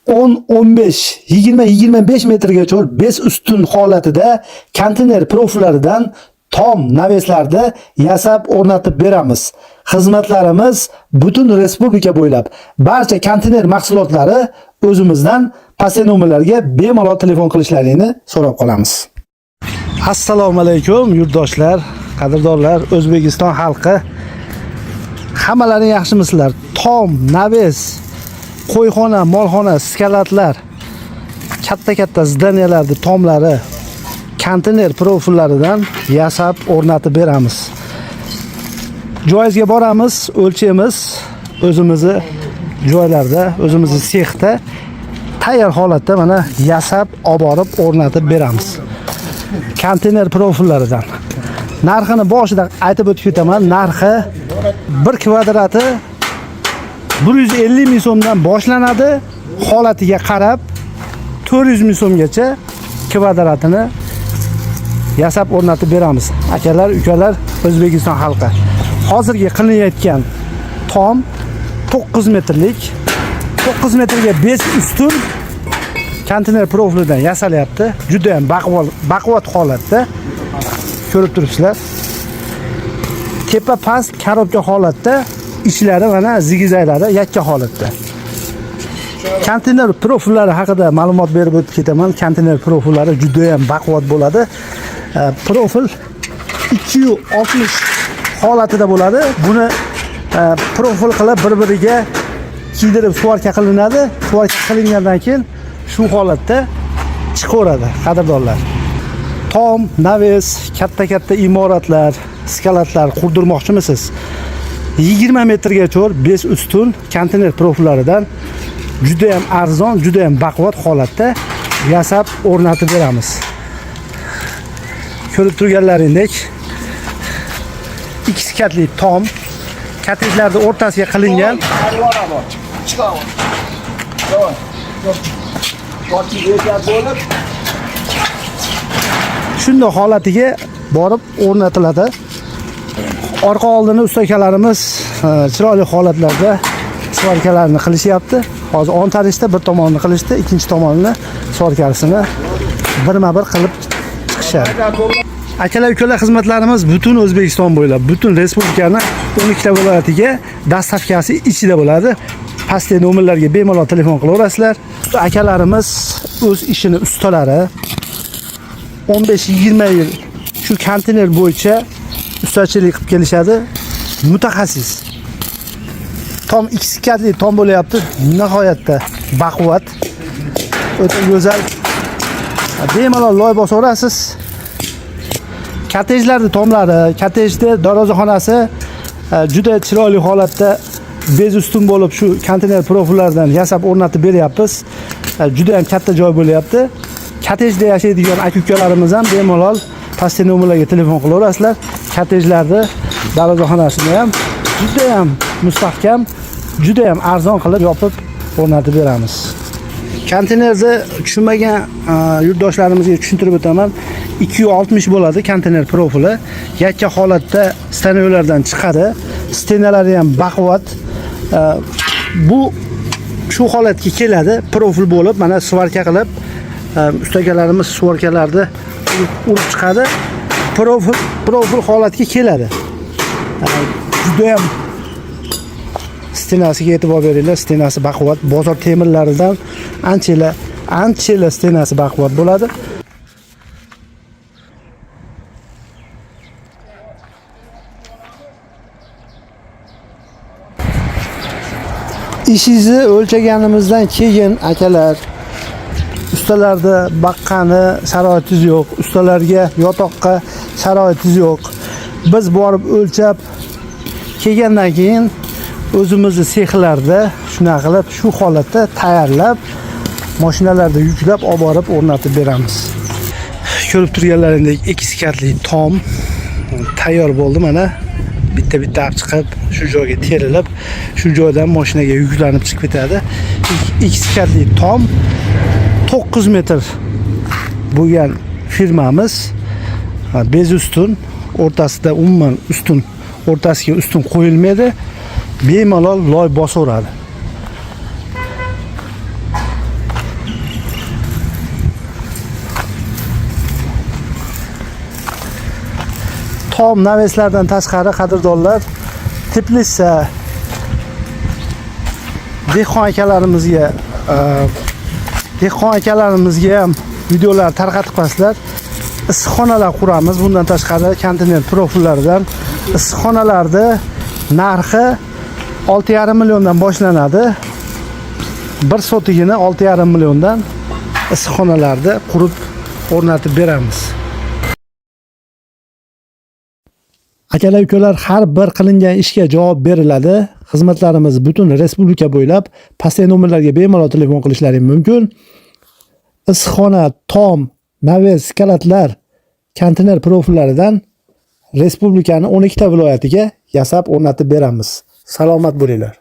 10-15, 20-25 metrgacha bez ustun holatida konteyner profillaridan tom naveslarda yasab o'rnatib beramiz. Xizmatlarimiz butun respublika bo'ylab barcha konteyner mahsulotlari o'zimizdan pastki nomerlarga bemalol telefon qilishlarini so'rab qolamiz. Assalomu alaykum yurtdoshlar, qadrdonlar, O'zbekiston xalqi. Hammalaring yaxshimisizlar? Tom, naves, qo'yxona, molxona, skalatlar, katta zdaniyalarning tomlari, konteyner profillaridan yasab o'rnatib beramiz. Joyizga boramiz, o'lchaymiz, o'zimizni joylarda, o'zimizni sexda tayyor holatda mana yasab olib borib o'rnatib beramiz. Konteyner profillaridan. Narxini boshida aytib o'tib ketaman. Narxi 1 kvadrati 150 ming so'mdan boshlanadi. Holatiga qarab 400 ming so'mgacha kvadratini yasab o'rnatib beramiz. Akalar, ukalar, O'zbekiston xalqi. Hozirgi qilinayotgan tom 9 metrlik, 9 metrga bez ustun konteyner profilidan yasalyapti. Juda ham baquvvat holatda. Ko'rib turibsizlar. Tepa past korobka holatda, ichlari mana zigizaglari yakka holatda. Konteyner profillari haqida ma'lumot berib o'tib ketaman. Konteyner profillari juda ham baquvvat bo'ladi. Profil 260 holatida bo'ladi. Buni profil qilib bir-biriga kiydirib svorka qilinadi. Svorka qilingandan keyin shu holatda chiqaveradi, qadrdonlar. Tom, naves, katta imoratlar, skalatlar qurdirmoqchimisiz? 20 metrgacha bez ustun konteyner profillaridan juda ham arzon, juda ham baquvvat holatda yasab o'rnatib beramiz. Ko'rib turganlaringdek 2 katli tom, katrejlarning o'rtasiga qilingan. Shunday holatiga borib o'rnatiladi. Orqa oldini ustakalarimiz chiroyli holatlarda svarkalarni qilishyapti. Hozir ontarishda bir tomonini qilishdi, ikkinchi tomonini svarkasini birma-bir qilib chiqishadi. Akalar, ukalar, xizmatlarimiz butun O'zbekiston bo'ylab, butun respublikani 12 ta viloyatiga dastavkasi ichida bo'ladi. Pastki nomerlarga bemalol telefon qilaverasizlar. Akalarimiz o'z ishini ustalari 15-20 yil shu konteyner bo'yicha ustachilik qilib kelishadi. Mutaxassis. Tom X katli tom bo'layapti. Nihoyatda baquvvat, o'ta go'zal. Bemalol loy bosaverasiz. Kottejlarning tomlari, kottejda darvozaxonasi juda chiroyli holatda bez ustun bo'lib shu konteyner profillaridan yasab o'rnatib beryapmiz. Juda ham katta joy bo'layapti. Kottejda yashaydigan aka-ukalarimiz ham bemalol pastki nomerlarga telefon qilaverasizlar. Kottejlarning darvozaxonasini ham juda ham mustahkam, juda ham arzon qilib yopib o'rnatib beramiz. Konteynerni tushunmagan yurtdoshlarimizga tushuntirib o'taman. 260 bo'ladi konteyner profili. Yakka holatda stanolardan chiqadi. Stenalari ham baquvvat. Bu shu holatga keladi. Profil bo'lib, mana svarka qilib ustakalarimiz svarkalarni urib chiqadi. Profil holatga keladi. Juda ham stenasiga e'tibor beringlar. Stenasi baquvvat, bozor temirlaridan ancha stenasi baquvvat bo'ladi. Ishingizni o'lchaganimizdan keyin akalar, ustalarda baqqani sharoitingiz yo'q, ustalarga yotoqqa sharoitingiz yo'q. Biz borib o'lchab kelgandan keyin o'zimizni sexlarda shuna qilib shu holatda tayyorlab mashinalarda yuklab olib borib o'rnatib beramiz. Ko'rib turganlaringdek 2 katli tom tayyor bo'ldi. Mana bitta olib chiqib shu joyga terilib, shu joydan mashinaga yuklanib chiqib ketadi. 2 katli tom 9 metr bo'lgan firmamiz. Bez ustun, o'rtasida umuman ustun, o'rtasiga ustun qo'yilmaydi. Bemalol loy bosaveradi. tom naveslardan tashqari qadrdonlar Teplitsa dehqon akalarimizga ham videolar tarqatib qo'yasizlar. Issiqxonalar quramiz. Bundan tashqari konteyner profillaridan issiqxonalarda narxi 6,5 milliondan boshlanadi. Bir sotigini 6,5 milliondan issiqxonalarda qurib o'rnatib beramiz. Akalar ukalar, har bir qilingan ishga javob beriladi. Xizmatlarimiz butun respublika bo'ylab pastdagi nomerlarga bemalol telefon qilishlaring mumkin. Issiqxona, tom, naves, skalatlar, konteyner profillaridan respublikaning 12 ta viloyatiga yasab o'rnatib beramiz. Salomat bo'linglar.